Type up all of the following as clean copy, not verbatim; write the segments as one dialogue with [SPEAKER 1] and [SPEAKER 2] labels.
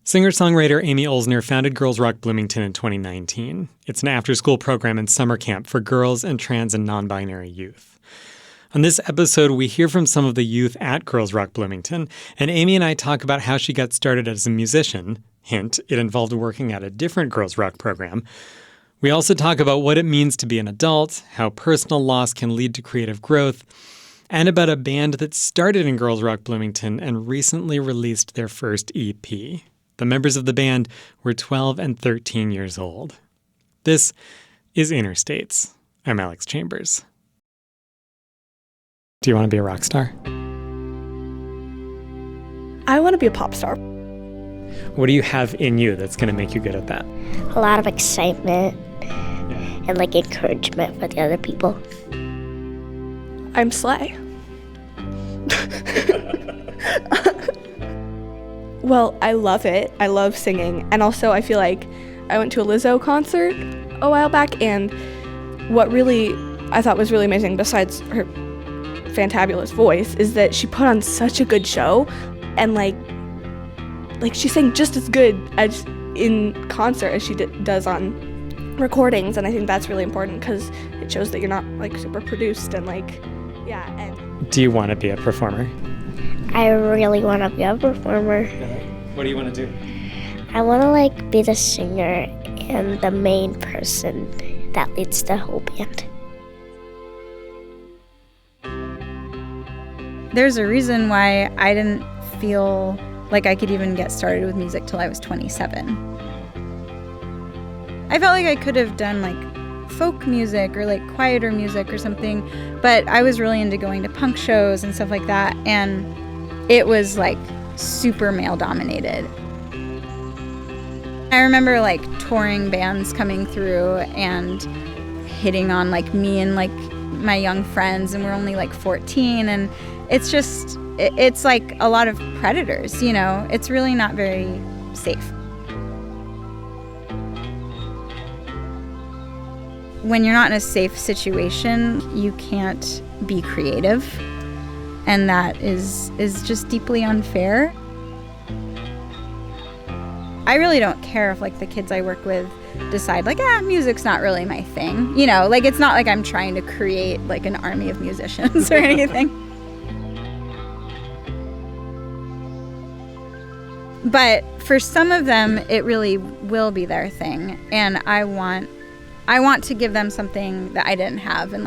[SPEAKER 1] Singer-songwriter Amy Oelsner founded Girls Rock Bloomington in 2019. It's an after-school program and summer camp for girls and trans and non-binary youth. On this episode, we hear from some of the youth at Girls Rock Bloomington, and Amy and I talk about how she got started as a musician. Hint, it involved working at a different Girls Rock program. We also talk about what it means to be an adult, how personal loss can lead to creative growth, and about a band that started in Girls Rock Bloomington and recently released their first EP. The members of the band were 12 and 13 years old. This is Interstates. I'm Alex Chambers. Do you want to be a rock star?
[SPEAKER 2] I want to be a pop star.
[SPEAKER 1] What do you have in you that's going to make you good at that?
[SPEAKER 3] A lot of excitement and encouragement for the other people.
[SPEAKER 2] I'm Slay. Well, I love it. I love singing. And also I feel like I went to a Lizzo concert a while back, and what really I thought was really amazing, besides her fantabulous voice, is that she put on such a good show, and she sang just as good as in concert as she does on recordings. And I think that's really important because it shows that you're not super produced and and
[SPEAKER 1] Do you want to be a performer?
[SPEAKER 3] I really want to be a performer.
[SPEAKER 1] What do you want to do?
[SPEAKER 3] I want to be the singer and the main person that leads the whole band.
[SPEAKER 4] There's a reason why I didn't feel like I could even get started with music till I was 27. I felt like I could have done folk music or quieter music or something, but I was really into going to punk shows and stuff like that, and it was super male dominated. I remember touring bands coming through and hitting on me and my young friends, and we're only 14, and it's just it's a lot of predators, it's really not very safe. When you're not in a safe situation, you can't be creative, and that is just deeply unfair. I really don't care if the kids I work with decide music's not really my thing. It's not I'm trying to create an army of musicians or anything. But for some of them, it really will be their thing, and I want to give them something that I didn't have, and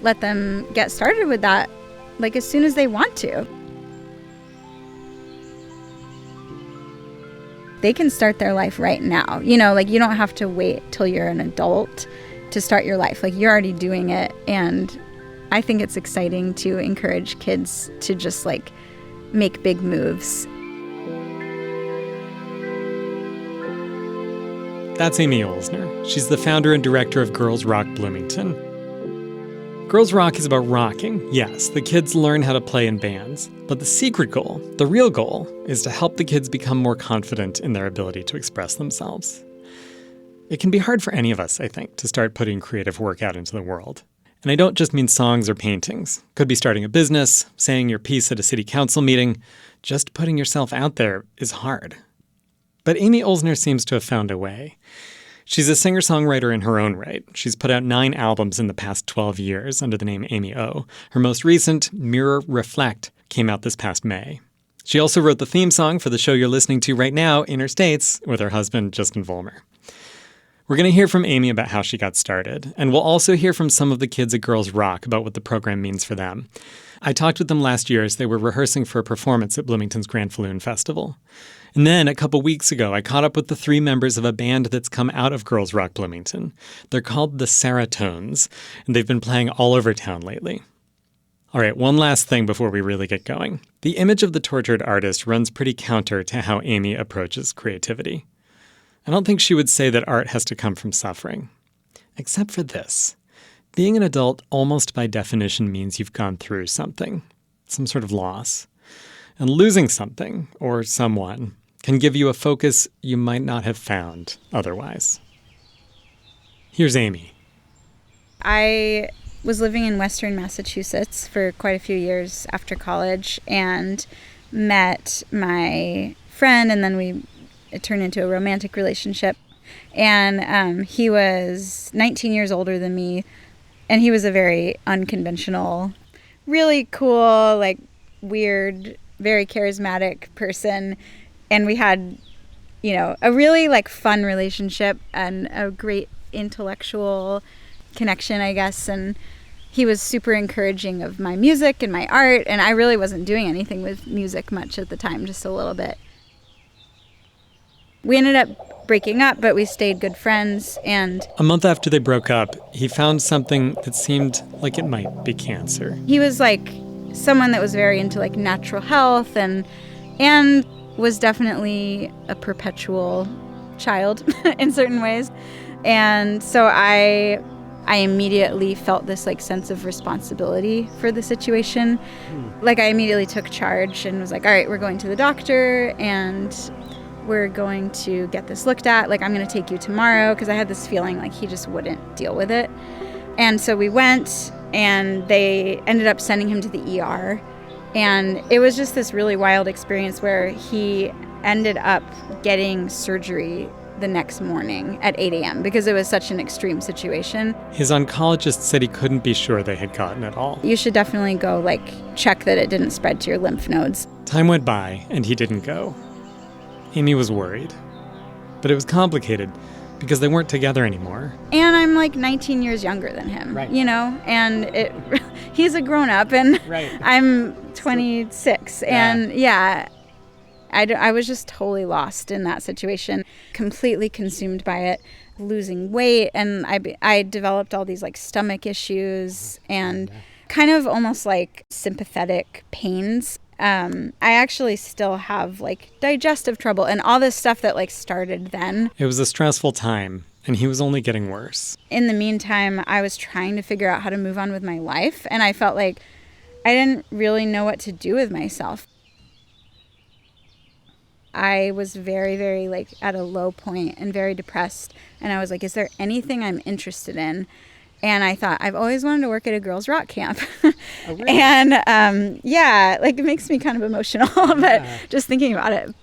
[SPEAKER 4] let them get started with that as soon as they want to. They can start their life right now. You don't have to wait till you're an adult to start your life. You're already doing it, and I think it's exciting to encourage kids to just make big moves.
[SPEAKER 1] That's Amy Oelsner. She's the founder and director of Girls Rock Bloomington. Girls Rock is about rocking. Yes, the kids learn how to play in bands. But the secret goal, the real goal, is to help the kids become more confident in their ability to express themselves. It can be hard for any of us, I think, to start putting creative work out into the world. And I don't just mean songs or paintings. Could be starting a business, saying your piece at a city council meeting. Just putting yourself out there is hard. But Amy Oelsner seems to have found a way. She's a singer-songwriter in her own right. She's put out 9 albums in the past 12 years under the name Amy O. Her most recent, Mirror Reflect, came out this past May. She also wrote the theme song for the show you're listening to right now, Interstates, with her husband, Justin Vollmer. We're going to hear from Amy about how she got started, and we'll also hear from some of the kids at Girls Rock about what the program means for them. I talked with them last year as they were rehearsing for a performance at Bloomington's Grand Falloon Festival. And then a couple weeks ago, I caught up with the 3 members of a band that's come out of Girls Rock Bloomington. They're called the Saratones, and they've been playing all over town lately. All right, one last thing before we really get going. The image of the tortured artist runs pretty counter to how Amy approaches creativity. I don't think she would say that art has to come from suffering. Except for this. Being an adult almost by definition means you've gone through something, some sort of loss. And losing something, or someone, can give you a focus you might not have found otherwise. Here's Amy.
[SPEAKER 4] I was living in Western Massachusetts for quite a few years after college and met my friend, and then we it turned into a romantic relationship. And he was 19 years older than me, and he was a very unconventional, really cool, like weird, very charismatic person. And we had, a really like fun relationship and a great intellectual connection, I guess. And he was super encouraging of my music and my art, and I really wasn't doing anything with music much at the time, just a little bit. We ended up breaking up, but we stayed good friends. And
[SPEAKER 1] a month after they broke up, he found something that seemed like it might be cancer.
[SPEAKER 4] He was like someone that was very into like natural health and was definitely a perpetual child in certain ways. And so I immediately felt this like sense of responsibility for the situation. Like I immediately took charge and was like, all right, we're going to the doctor and we're going to get this looked at. Like, I'm going to take you tomorrow, because I had this feeling like he just wouldn't deal with it. And so we went, and they ended up sending him to the ER. And it was just this really wild experience where he ended up getting surgery the next morning at 8 a.m. because it was such an extreme situation.
[SPEAKER 1] His oncologist said he couldn't be sure they had gotten it all.
[SPEAKER 4] You should definitely go, check that it didn't spread to your lymph nodes.
[SPEAKER 1] Time went by, and he didn't go. Amy was worried. But it was complicated because they weren't together anymore.
[SPEAKER 4] And I'm 19 years younger than him,
[SPEAKER 1] right.
[SPEAKER 4] And he's a grown-up, and
[SPEAKER 1] right.
[SPEAKER 4] I'm 26. Yeah. And I was just totally lost in that situation, completely consumed by it, losing weight, and I developed all these stomach issues and kind of almost sympathetic pains. I actually still have digestive trouble and all this stuff that started then.
[SPEAKER 1] It was a stressful time, and he was only getting worse.
[SPEAKER 4] In the meantime, I was trying to figure out how to move on with my life, and I felt like I didn't really know what to do with myself. I was very, very at a low point and very depressed, and I was like, is there anything I'm interested in? And I thought, I've always wanted to work at a girls' rock camp. Oh, really? And it makes me kind of emotional, but just thinking about it.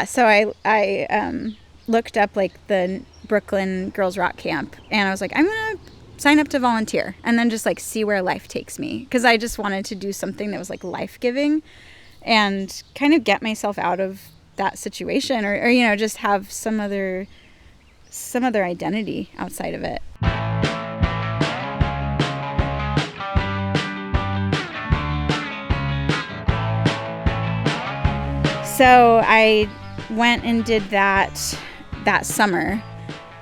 [SPEAKER 4] So I looked up the Brooklyn Girls' Rock Camp, and I was like, I'm going to sign up to volunteer and then just see where life takes me. Because I just wanted to do something that was life-giving and kind of get myself out of that situation or just have some other identity outside of it. So I went and did that summer,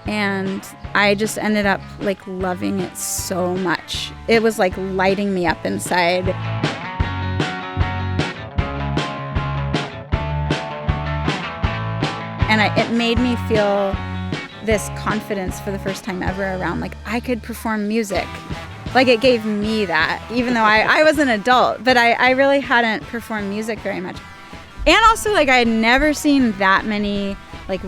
[SPEAKER 4] and I just ended up loving it so much. It was lighting me up inside. And it made me feel this confidence for the first time ever around I could perform music. It gave me that, even though I was an adult, but I really hadn't performed music very much. And also I had never seen that many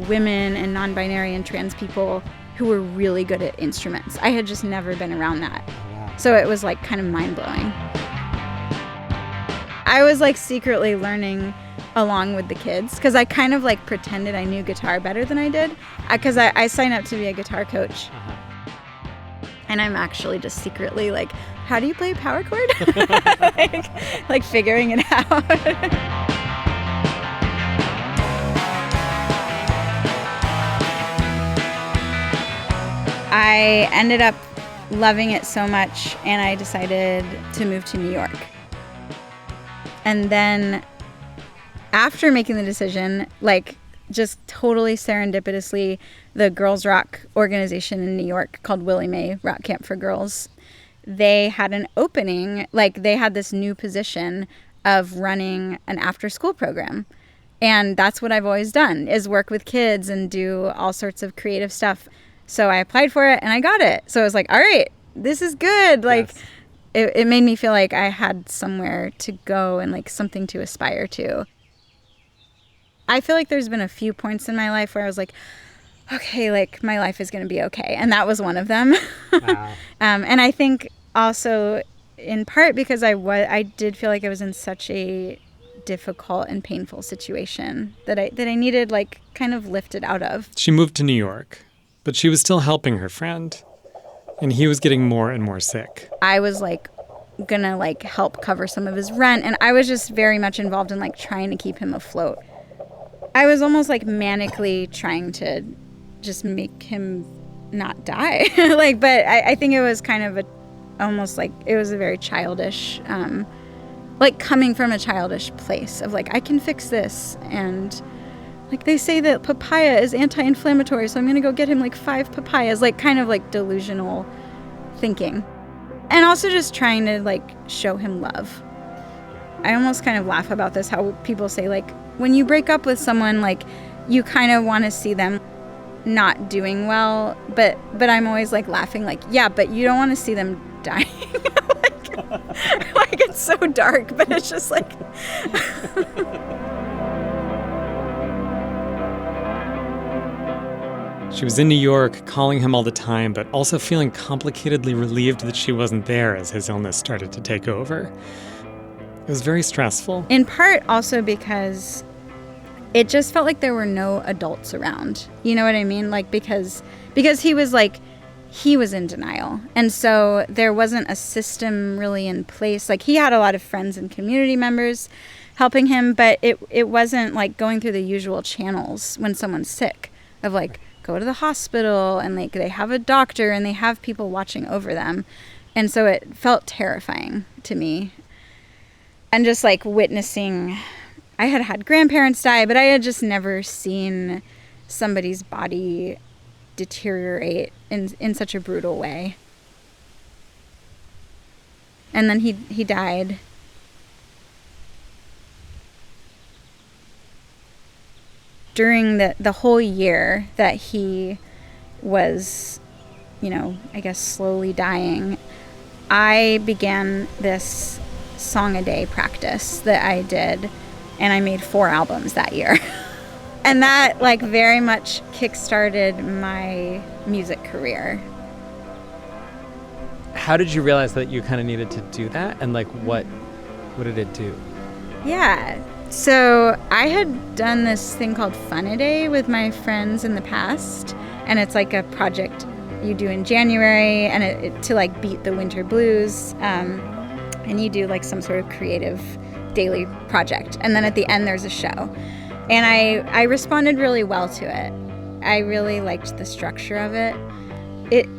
[SPEAKER 4] women and non-binary and trans people who were really good at instruments. I had just never been around that. So it was kind of mind-blowing. I was secretly learning along with the kids, because I kind of pretended I knew guitar better than I did, because I signed up to be a guitar coach. And I'm actually just secretly how do you play a power chord? Figuring it out. I ended up loving it so much, and I decided to move to New York. And then after making the decision, just totally serendipitously, the Girls Rock organization in New York called Willie Mae Rock Camp for Girls, they had an opening, they had this new position of running an after-school program. And that's what I've always done, is work with kids and do all sorts of creative stuff. So I applied for it and I got it. So I was like, all right, this is good.
[SPEAKER 1] Yes.
[SPEAKER 4] It made me feel like I had somewhere to go and something to aspire to. I feel like there's been a few points in my life where I was like, okay, my life is going to be okay. And that was one of them. Wow. And I think also in part because I did feel like I was in such a difficult and painful situation that I needed like kind of lifted out of.
[SPEAKER 1] She moved to New York, but she was still helping her friend, and he was getting more and more sick.
[SPEAKER 4] I was like gonna like help cover some of his rent, and I was just very much involved in like trying to keep him afloat. I was almost like manically trying to just make him not die. But I think it was kind of almost like it was a very childish, like coming from a childish place of like, I can fix this. And like they say that papaya is anti-inflammatory, so I'm going to go get him like 5 papayas, like kind of like delusional thinking. And also just trying to like show him love. I almost kind of laugh about this, how people say like, when you break up with someone, like you kind of want to see them not doing well, but I'm always like laughing like, yeah, but you don't want to see them dying. like it's so dark, but it's just like
[SPEAKER 1] She was in New York, calling him all the time, but also feeling complicatedly relieved that she wasn't there as his illness started to take over. It was very stressful.
[SPEAKER 4] In part also because it just felt like there were no adults around. You know what I mean? Like because he was like, he was in denial. And so there wasn't a system really in place. Like he had a lot of friends and community members helping him, but it wasn't like going through the usual channels when someone's sick of like, go to the hospital and like they have a doctor and they have people watching over them. And so it felt terrifying to me. And just like witnessing, I had grandparents die, but I had just never seen somebody's body deteriorate in such a brutal way. And then he died. During the whole year that he was, I guess slowly dying, I began this song a day practice that I did, and I made 4 albums that year. And that like very much kickstarted my music career.
[SPEAKER 5] How did you realize that you kind of needed to do that? And like what did it do?
[SPEAKER 4] Yeah. So I had done this thing called Fun-A-Day with my friends in the past. And it's like a project you do in January and it to like beat the winter blues. And you do like some sort of creative daily project. And then at the end, there's a show. And I responded really well to it. I really liked the structure of it.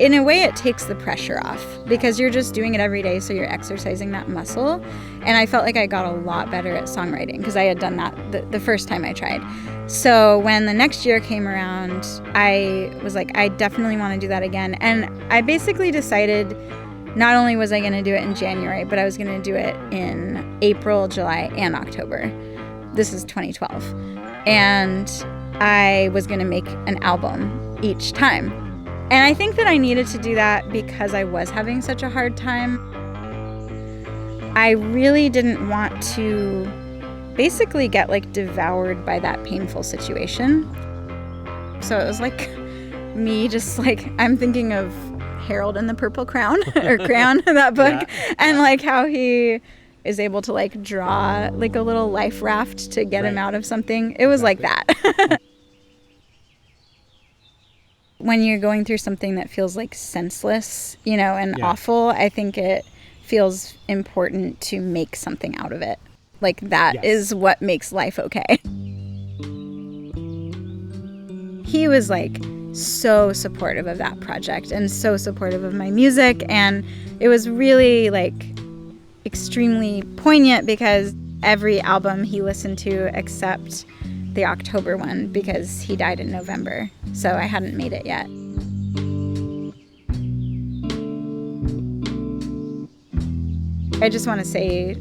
[SPEAKER 4] In a way, it takes the pressure off because you're just doing it every day, so you're exercising that muscle. And I felt like I got a lot better at songwriting because I had done that the first time I tried. So when the next year came around, I was like, I definitely want to do that again. And I basically decided not only was I going to do it in January, but I was going to do it in April, July, and October. This is 2012. And I was going to make an album each time. And I think that I needed to do that because I was having such a hard time. I really didn't want to basically get like devoured by that painful situation. So it was like me just like, I'm thinking of Harold and the Purple Crown or Crayon, that book, and like how he is able to like draw like a little life raft to get him out of something. It was like that. When you're going through something that feels like senseless, and awful, I think it feels important to make something out of it. Like that is what makes life okay. He was like so supportive of that project and so supportive of my music, and it was really like extremely poignant because every album he listened to except the October one because he died in November, so I hadn't made it yet. I just want to say,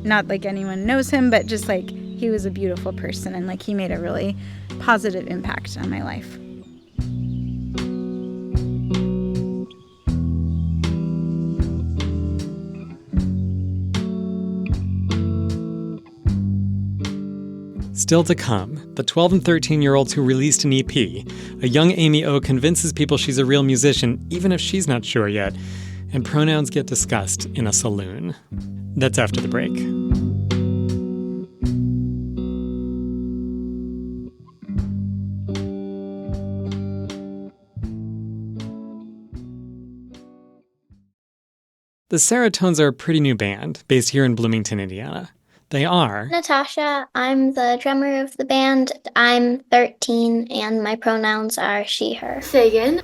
[SPEAKER 4] not like anyone knows him, but just like he was a beautiful person and like he made a really positive impact on my life.
[SPEAKER 1] Still to come, the 12 and 13-year-olds who released an EP. A young Amy O convinces people she's a real musician, even if she's not sure yet. And pronouns get discussed in a saloon. That's after the break. The Seratones are a pretty new band based here in Bloomington, Indiana. They are
[SPEAKER 3] Natasha, I'm the drummer of the band. I'm 13 and my pronouns are she, her.
[SPEAKER 6] Sagan,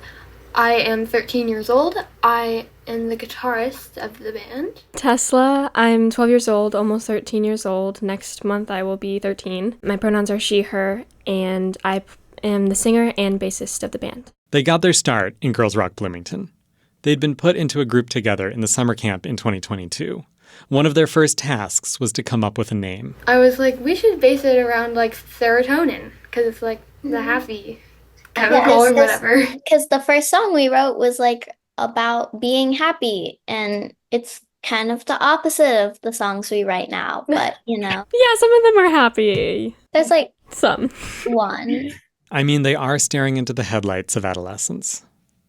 [SPEAKER 6] I am 13 years old. I am the guitarist of the band.
[SPEAKER 7] Tesla, I'm 12 years old, almost 13 years old. Next month I will be 13. My pronouns are she, her, and I am the singer and bassist of the band.
[SPEAKER 1] They got their start in Girls Rock Bloomington. They'd been put into a group together in the summer camp in 2022. One of their first tasks was to come up with a name.
[SPEAKER 6] I was like, we should base it around like serotonin, because it's like the happy chemical or whatever.
[SPEAKER 3] Because the first song we wrote was like about being happy, and it's kind of the opposite of the songs we write now, but you know.
[SPEAKER 7] Yeah, some of them are happy.
[SPEAKER 3] There's like
[SPEAKER 7] Some.
[SPEAKER 3] one.
[SPEAKER 1] I mean, they are staring into the headlights of adolescence.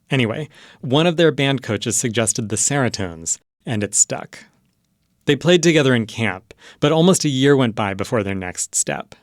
[SPEAKER 1] Anyway, one of their band coaches suggested the Seratones, and it stuck. They played together in camp, but almost a year went by before their next step.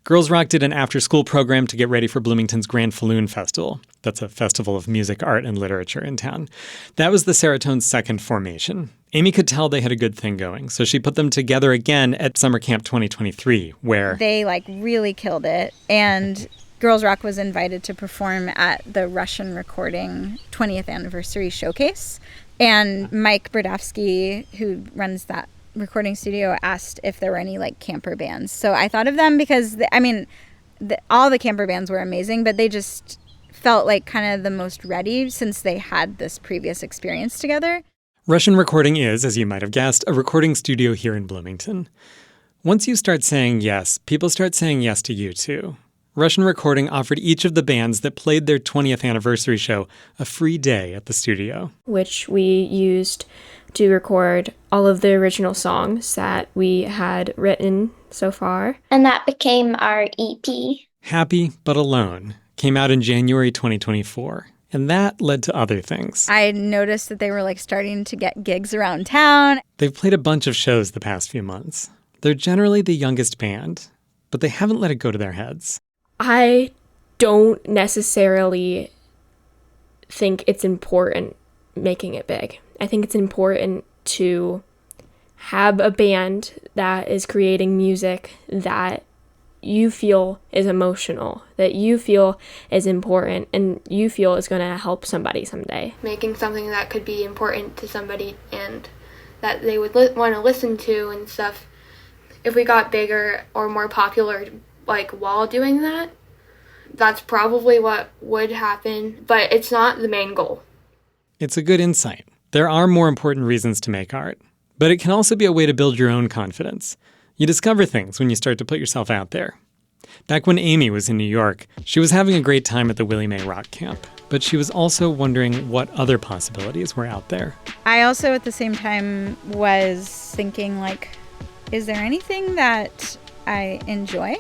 [SPEAKER 1] Girls Rock did an after-school program to get ready for Bloomington's Grand Falloon Festival. That's a festival of music, art, and literature in town. That was the Seratones' second formation. Amy could tell they had a good thing going, so she put them together again at Summer Camp 2023, where
[SPEAKER 4] They like really killed it, and Girls Rock was invited to perform at the Russian Recording 20th Anniversary Showcase. And Mike Brodowski, who runs that recording studio, asked if there were any like camper bands. So I thought of them because, all the camper bands were amazing, but they just felt like kind of the most ready since they had this previous experience together.
[SPEAKER 1] Russian Recording is, as you might have guessed, a recording studio here in Bloomington. Once you start saying yes, people start saying yes to you too. Russian Recording offered each of the bands that played their 20th anniversary show a free day at the studio,
[SPEAKER 7] which we used to record all of the original songs that we had written so far.
[SPEAKER 3] And that became our EP.
[SPEAKER 1] Happy But Alone came out in January 2024, and that led to other things.
[SPEAKER 4] I noticed that they were like starting to get gigs around town.
[SPEAKER 1] They've played a bunch of shows the past few months. They're generally the youngest band, but they haven't let it go to their heads.
[SPEAKER 7] I don't necessarily think it's important making it big. I think it's important to have a band that is creating music that you feel is emotional, that you feel is important, and you feel is going to help somebody someday.
[SPEAKER 6] Making something that could be important to somebody and that they would want to listen to and stuff. If we got bigger or more popular, like while doing that, that's probably what would happen, but it's not the main goal.
[SPEAKER 1] It's a good insight. There are more important reasons to make art, but it can also be a way to build your own confidence. You discover things when you start to put yourself out there. Back when Amy was in New York, she was having a great time at the Willie Mae Rock Camp, but she was also wondering what other possibilities were out there.
[SPEAKER 4] I also at the same time was thinking like, is there anything that I enjoy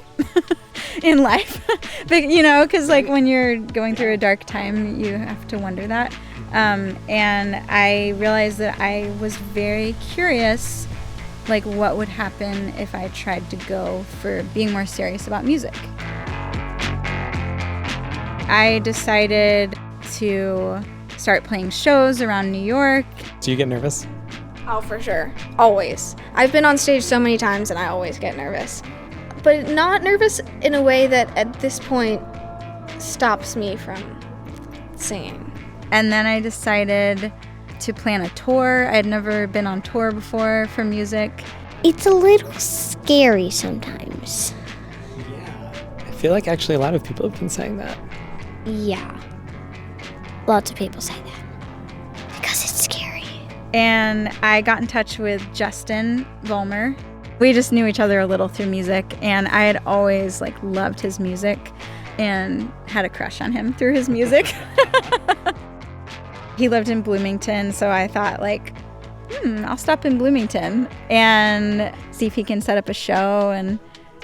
[SPEAKER 4] in life? But, you know, because like when you're going through a dark time, you have to wonder that. And I realized that I was very curious, like what would happen if I tried to go for being more serious about music. I decided to start playing shows around New York.
[SPEAKER 1] Do you get nervous?
[SPEAKER 2] Oh, for sure. Always. I've been on stage so many times and I always get nervous. But not nervous in a way that at this point stops me from singing.
[SPEAKER 4] And then I decided to plan a tour. I had never been on tour before for music.
[SPEAKER 3] It's a little scary sometimes.
[SPEAKER 5] Yeah. I feel like actually a lot of people have been saying that.
[SPEAKER 3] Yeah. Lots of people say that. Because it's scary.
[SPEAKER 4] And I got in touch with Justin Vollmer. We just knew each other a little through music, and I had always like loved his music and had a crush on him through his music. He lived in Bloomington, so I thought like, I'll stop in Bloomington and see if he can set up a show. And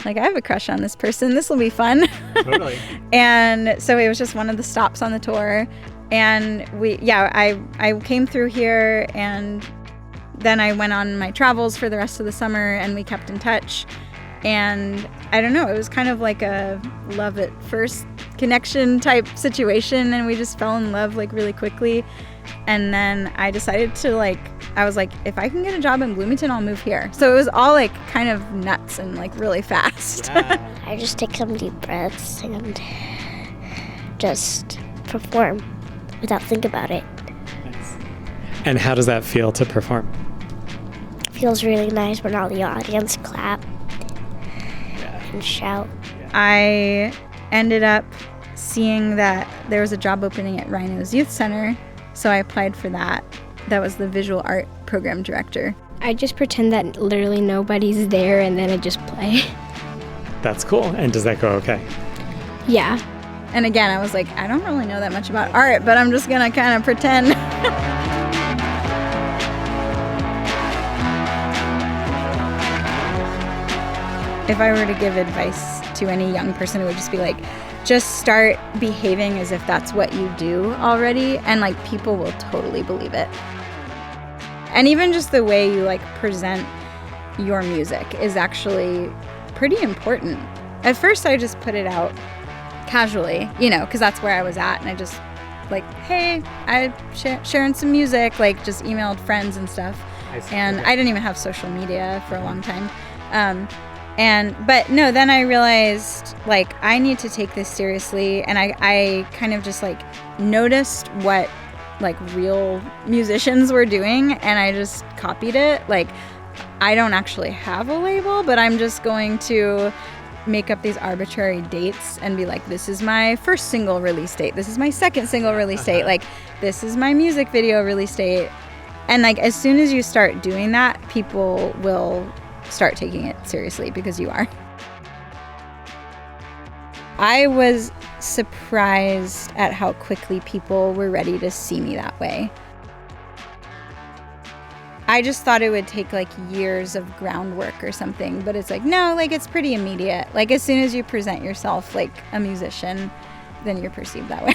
[SPEAKER 4] like, I have a crush on this person. This will be fun.
[SPEAKER 1] Totally.
[SPEAKER 4] And so it was just one of the stops on the tour. And I came through here, and then I went on my travels for the rest of the summer, and we kept in touch. And I don't know, it was kind of like a love at first connection type situation, and we just fell in love like really quickly. And then I decided to I was like, if I can get a job in Bloomington, I'll move here. So it was all kind of nuts and really fast.
[SPEAKER 1] Yeah.
[SPEAKER 8] I just take some deep breaths and just perform without thinking about it.
[SPEAKER 1] Nice. And how does that feel to perform?
[SPEAKER 8] Feels really nice when all the audience clap and shout.
[SPEAKER 4] I ended up seeing that there was a job opening at Rhino's Youth Center, so I applied for that. That was the visual art program director.
[SPEAKER 9] I just pretend that literally nobody's there and then I just play.
[SPEAKER 1] That's cool. And does that go okay?
[SPEAKER 9] Yeah.
[SPEAKER 4] And again, I was like, I don't really know that much about art, but I'm just gonna kind of pretend. If I were to give advice to any young person, it would just be just start behaving as if that's what you do already, and people will totally believe it. And even just the way you present your music is actually pretty important. At first I just put it out casually, because that's where I was at, and I just hey, I sharing some music, just emailed friends and stuff. And I didn't even have social media for a long time. But no, then I realized I need to take this seriously, and I kind of just noticed what real musicians were doing, and I just copied it. I don't actually have a label, but I'm just going to make up these arbitrary dates and be this is my first single release date, this is my second single release date, this is my music video release date. And as soon as you start doing that, people will start taking it seriously because you are. I was surprised at how quickly people were ready to see me that way. I just thought it would take years of groundwork or something, but it's no, it's pretty immediate. As soon as you present yourself a musician, then you're perceived that way.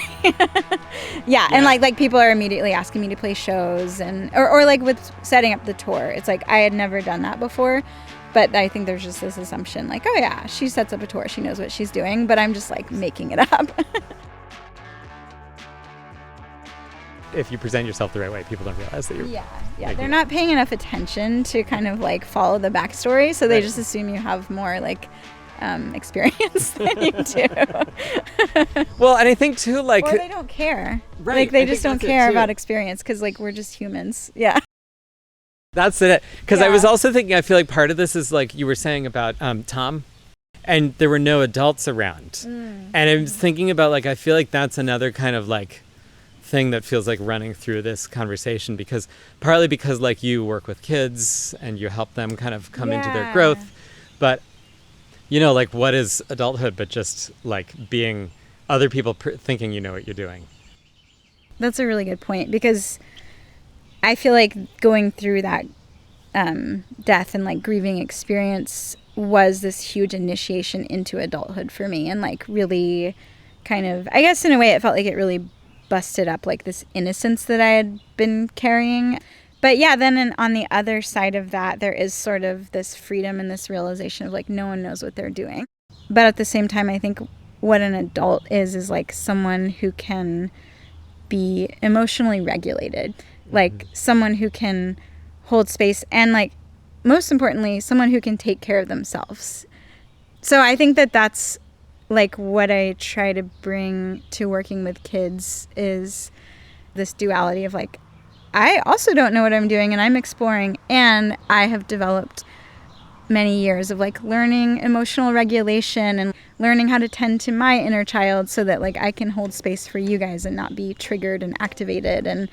[SPEAKER 4] Yeah, and people are immediately asking me to play shows, and or with setting up the tour. It's I had never done that before, but I think there's just this assumption oh yeah, she sets up a tour, she knows what she's doing, but I'm just making it up.
[SPEAKER 1] If you present yourself the right way, people don't realize that you're...
[SPEAKER 4] Yeah. They're not paying enough attention to kind of follow the backstory, so they just assume you have more experience than you do.
[SPEAKER 1] Well, and I think too
[SPEAKER 4] or they don't care.
[SPEAKER 1] Right.
[SPEAKER 4] They just don't care about experience because we're just humans. Yeah.
[SPEAKER 1] That's it. Because I was also thinking, I feel part of this is you were saying about Tom, and there were no adults around. And I was thinking about I feel that's another kind of thing that feels running through this conversation, because partly because you work with kids and you help them kind of come into their growth, but what is adulthood but just being other people thinking you know what you're doing.
[SPEAKER 4] That's a really good point, because I feel going through that death and grieving experience was this huge initiation into adulthood for me, and really kind of, I guess in a way it felt it really busted up this innocence that I had been carrying. But yeah, then on the other side of that, there is sort of this freedom and this realization of no one knows what they're doing. But at the same time, I think what an adult is someone who can be emotionally regulated, someone who can hold space, and most importantly, someone who can take care of themselves. So I think that's what I try to bring to working with kids is this duality of I also don't know what I'm doing, and I'm exploring, and I have developed many years of learning emotional regulation and learning how to tend to my inner child so that I can hold space for you guys and not be triggered and activated, and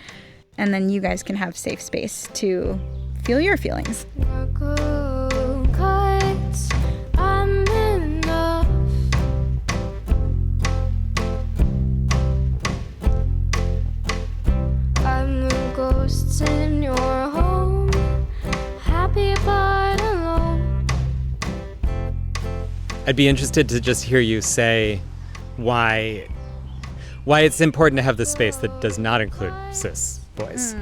[SPEAKER 4] then you guys can have safe space to feel your feelings.
[SPEAKER 10] Ghosts in your home, happy but alone.
[SPEAKER 1] I'd be interested to just hear you say why it's important to have this space that does not include cis boys.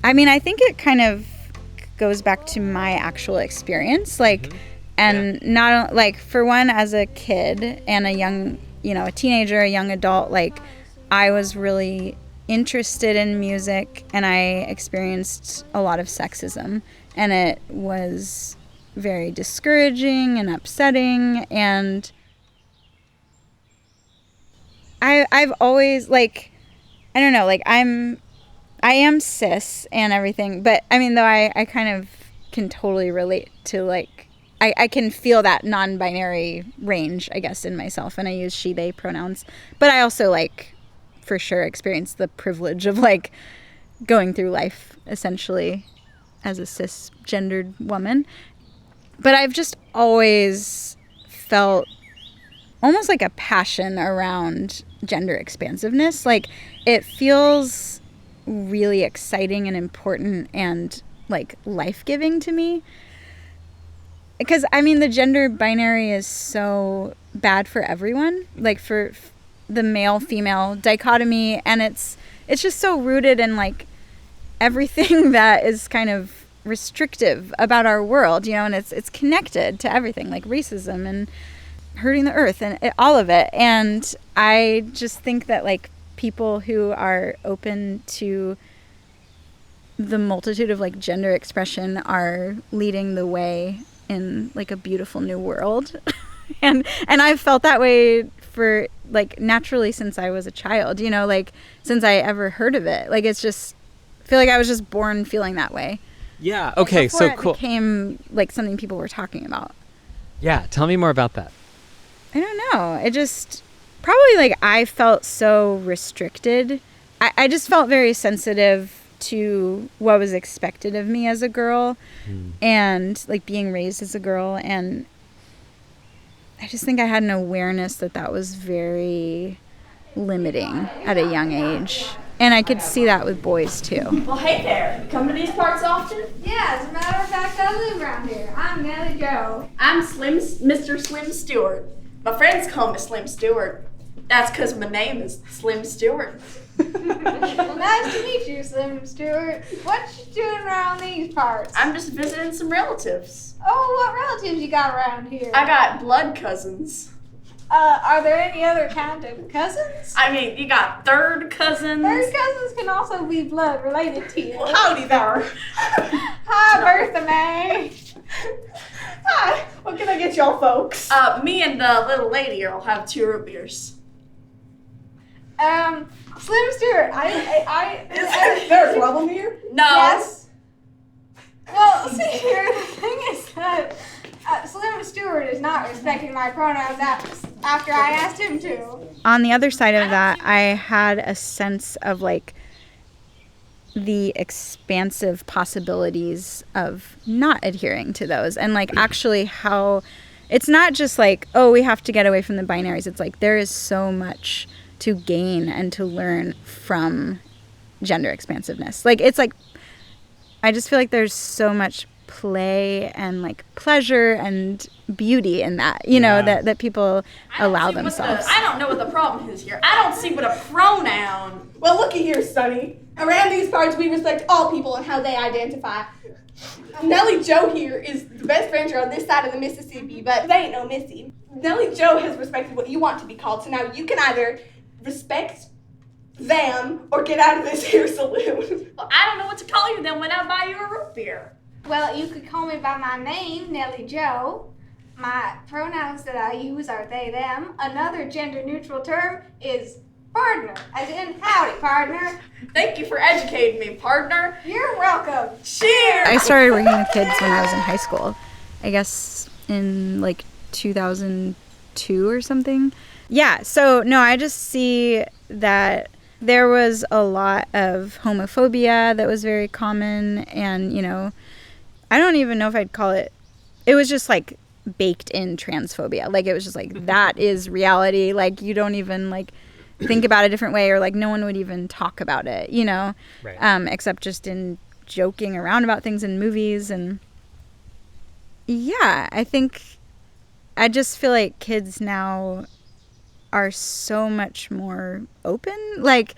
[SPEAKER 4] I mean, I think it kind of goes back to my actual experience, and not for one, as a kid and a young, a teenager, a young adult, I was really interested in music and I experienced a lot of sexism, and it was very discouraging and upsetting. And I've always, like, I don't know, like, I am cis and everything, but I mean, though I kind of can totally relate to, like, I can feel that non-binary range, I guess, in myself, and I use she, they pronouns. But I also, like, for sure experience the privilege of, like, going through life essentially as a cisgendered woman. But I've just always felt almost like a passion around gender expansiveness. Like, it feels really exciting and important and, like, life-giving to me. Because, I mean, the gender binary is so bad for everyone, like for the male-female dichotomy, and it's just so rooted in, like, everything that is kind of restrictive about our world, you know, and it's connected to everything, like racism and hurting the earth and all of it. And I just think that, like, people who are open to the multitude of, like, gender expression are leading the way in, like, a beautiful new world. and I've felt that way for, like, naturally since I was a child, you know, like, since I ever heard of it. Like, it's just, I feel like I was just born feeling that way.
[SPEAKER 5] Yeah. Okay. So cool.
[SPEAKER 4] It became, like, something people were talking about.
[SPEAKER 5] Yeah. Tell me more about that.
[SPEAKER 4] I don't know. It just, probably, like, I felt so restricted. I just felt very sensitive to what was expected of me as a girl and, like, being raised as a girl. And I just think I had an awareness that was very limiting at a young age. And I could see that with boys too.
[SPEAKER 11] Well, hey there. You come to these parts often?
[SPEAKER 12] Yeah, as a matter of fact, I live around here. I'm Nellie Jo.
[SPEAKER 11] I'm Mr. Slim Stewart. My friends call me Slim Stewart. That's because my name is Slim Stewart.
[SPEAKER 12] Well, nice to meet you, Slim Stewart. What you doing around these parts?
[SPEAKER 11] I'm just visiting some relatives.
[SPEAKER 12] Oh, what relatives you got around here?
[SPEAKER 11] I got blood cousins.
[SPEAKER 12] Are there any other kind of cousins?
[SPEAKER 11] I mean, you got third cousins.
[SPEAKER 12] Third cousins can also be blood related to you.
[SPEAKER 11] Well, howdy there.
[SPEAKER 12] Hi, Bertha May.
[SPEAKER 11] Hi. What can I get y'all folks? Me and the little lady will have 2 root beers.
[SPEAKER 12] Slim Stewart,
[SPEAKER 11] Is there a problem here? No.
[SPEAKER 12] Yes. Well, see here, the thing is that Slim Stewart is not respecting my pronouns after I asked him to.
[SPEAKER 4] On the other side of that, I had a sense of, like, the expansive possibilities of not adhering to those, and, like, actually how it's not just like, oh, we have to get away from the binaries. It's like there is so much to gain and to learn from gender expansiveness. Like, it's like, I just feel like there's so much play and, like, pleasure and beauty in that, you know, that people allow themselves.
[SPEAKER 11] I don't know what the problem is here. I don't see what a pronoun. Well, looky here, Sonny. Around these parts, we respect all people and how they identify. Nellie Jo here is the best rancher on this side of the Mississippi, but they ain't no Missy. Nellie Jo has respected what you want to be called, so now you can either respect them or get out of this here saloon. Well, I don't know what to call you then when I buy you a root beer.
[SPEAKER 12] Well, you could call me by my name, Nellie Jo. My pronouns that I use are they, them. Another gender-neutral term is partner, as in howdy, partner.
[SPEAKER 11] Thank you for educating me, partner.
[SPEAKER 12] You're welcome.
[SPEAKER 11] Cheers!
[SPEAKER 4] I started working with kids when I was in high school. I guess in, like, 2002 or something. Yeah, so, no, I just see that there was a lot of homophobia that was very common, and, you know, I don't even know if I'd call it was just, like, baked in transphobia. Like, it was just like, that is reality. Like, you don't even, like, think about it a different way, or, like, no one would even talk about it, you know? Right. Except just in joking around about things in movies. And yeah, I just feel like kids now are so much more open. Like,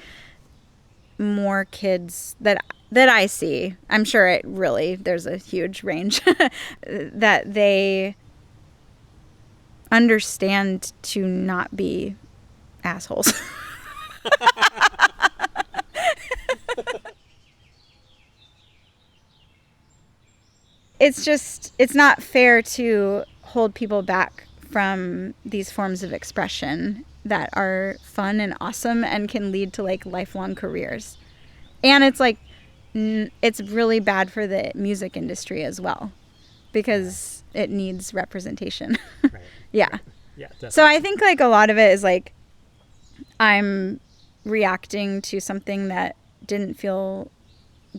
[SPEAKER 4] more kids that I see, I'm sure there's a huge range, that they understand to not be assholes. it's not fair to hold people back from these forms of expression that are fun and awesome and can lead to like lifelong careers. And it's like it's really bad for the music industry as well, because it needs representation.
[SPEAKER 5] Right.
[SPEAKER 4] Yeah.
[SPEAKER 5] Yeah, definitely.
[SPEAKER 4] So I think like a lot of it is like I'm reacting to something that didn't feel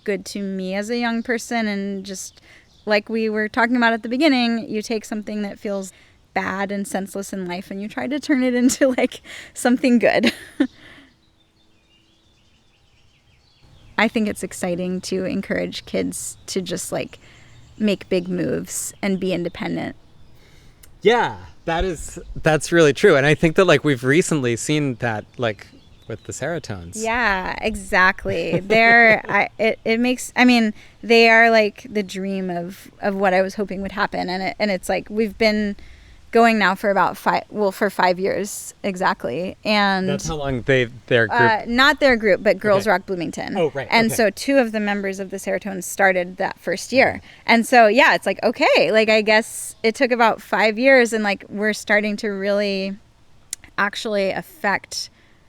[SPEAKER 4] good to me as a young person, and just like we were talking about at the beginning, you take something that feels bad and senseless in life and you try to turn it into like something good. I think it's exciting to encourage kids to just like make big moves and be independent.
[SPEAKER 5] Yeah, that's really true. And I think that like we've recently seen that like with the Serotones.
[SPEAKER 4] Yeah, exactly. It makes, I mean, they are like the dream of what I was hoping would happen. And it's like we've been going now for about 5 years exactly. And
[SPEAKER 5] that's how long their group.
[SPEAKER 4] Not their group, but Girls Rock Bloomington.
[SPEAKER 5] Oh, right.
[SPEAKER 4] And
[SPEAKER 5] okay.
[SPEAKER 4] so 2 of the members of the Serotones started that first year. And so, yeah, it's like, okay, like I guess it took about 5 years, and like we're starting to really actually affect,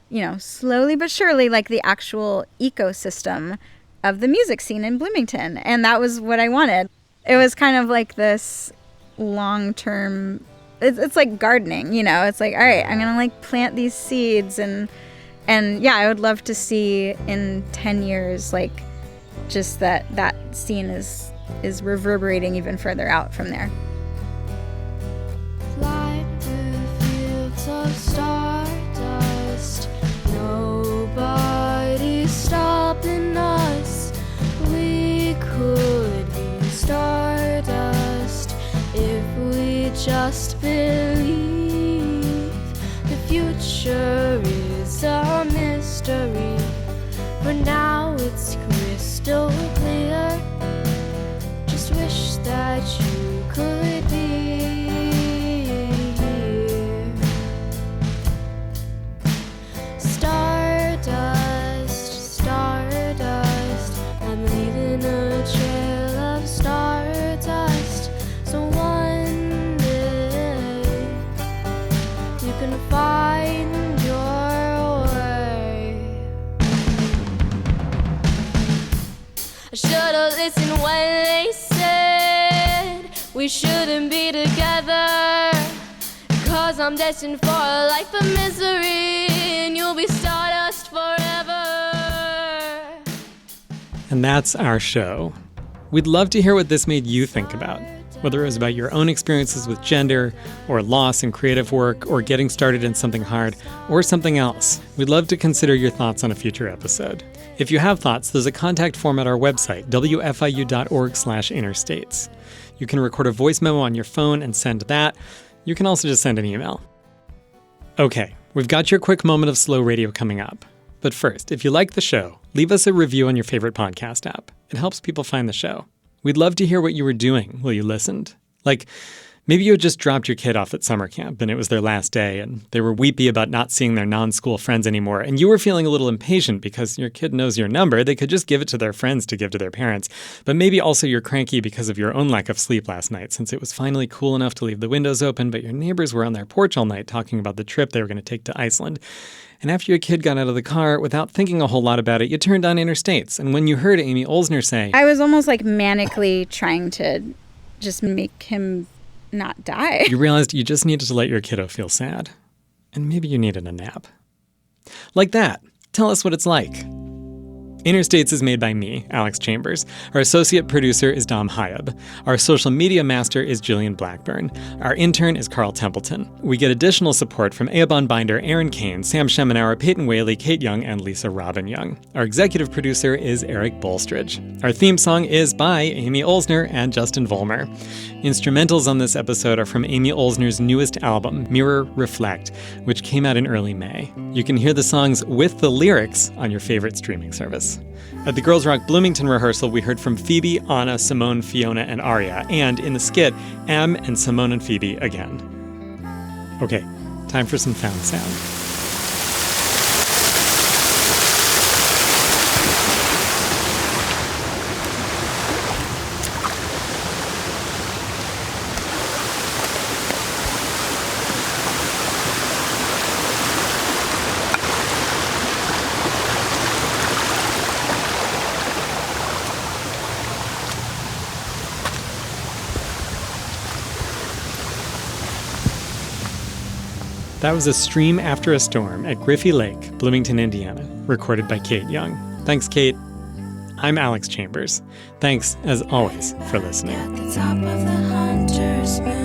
[SPEAKER 4] you know, slowly but surely, like the actual ecosystem of the music scene in Bloomington. And that was what I wanted. It was kind of like this long-term, it's like gardening, you know, it's like, all right, I'm going to like plant these seeds and yeah, I would love to see in 10 years, like just that scene is reverberating even further out from there.
[SPEAKER 10] Fly through fields of stardust, nobody's stopping us. We could be stardust if we just believe. The future is a mystery, for now it's crystal clear. Just wish that you could be here. Stardust, stardust, I'm leaving a trail of stardust. So one day you can find your way. I should've listened when they said we shouldn't be together, 'cause I'm destined for a life of misery, and you'll be stardust forever.
[SPEAKER 1] And that's our show. We'd love to hear what this made you think about, whether it was about your own experiences with gender, or loss in creative work, or getting started in something hard, or something else. We'd love to consider your thoughts on a future episode. If you have thoughts, there's a contact form at our website, wfiu.org/interstates. You can record a voice memo on your phone and send that. You can also just send an email. Okay, we've got your quick moment of slow radio coming up. But first, if you like the show, leave us a review on your favorite podcast app. It helps people find the show. We'd love to hear what you were doing while you listened. Like, maybe you had just dropped your kid off at summer camp and it was their last day and they were weepy about not seeing their non-school friends anymore, and you were feeling a little impatient because your kid knows your number. They could just give it to their friends to give to their parents. But maybe also you're cranky because of your own lack of sleep last night, since it was finally cool enough to leave the windows open, but your neighbors were on their porch all night talking about the trip they were going to take to Iceland. And after your kid got out of the car, without thinking a whole lot about it, you turned on Interstates. And when you heard Amy Oelsner say,
[SPEAKER 4] I was almost like manically trying to just make him not die.
[SPEAKER 1] You realized you just needed to let your kiddo feel sad. And maybe you needed a nap. Like that. Tell us what it's like. Interstates is made by me, Alex Chambers. Our associate producer is Dom Hyab. Our social media master is Jillian Blackburn. Our intern is Carl Templeton. We get additional support from Eobon Binder, Aaron Kane, Sam Schemenauer, Peyton Whaley, Kate Young, and Lisa Robin Young. Our executive producer is Eric Bolstridge. Our theme song is by Amy Oelsner and Justin Vollmer. Instrumentals on this episode are from Amy Oelsner's newest album, Mirror Reflect, which came out in early May. You can hear the songs with the lyrics on your favorite streaming service. At the Girls Rock Bloomington rehearsal, we heard from Phoebe, Anna, Simone, Fiona, and Aria, and in the skit, Em and Simone and Phoebe again. Okay, time for some found sound. That was A Stream After a Storm at Griffey Lake, Bloomington, Indiana, recorded by Kate Young. Thanks, Kate. I'm Alex Chambers. Thanks, as always, for listening.
[SPEAKER 10] At the top of the hunter's moon.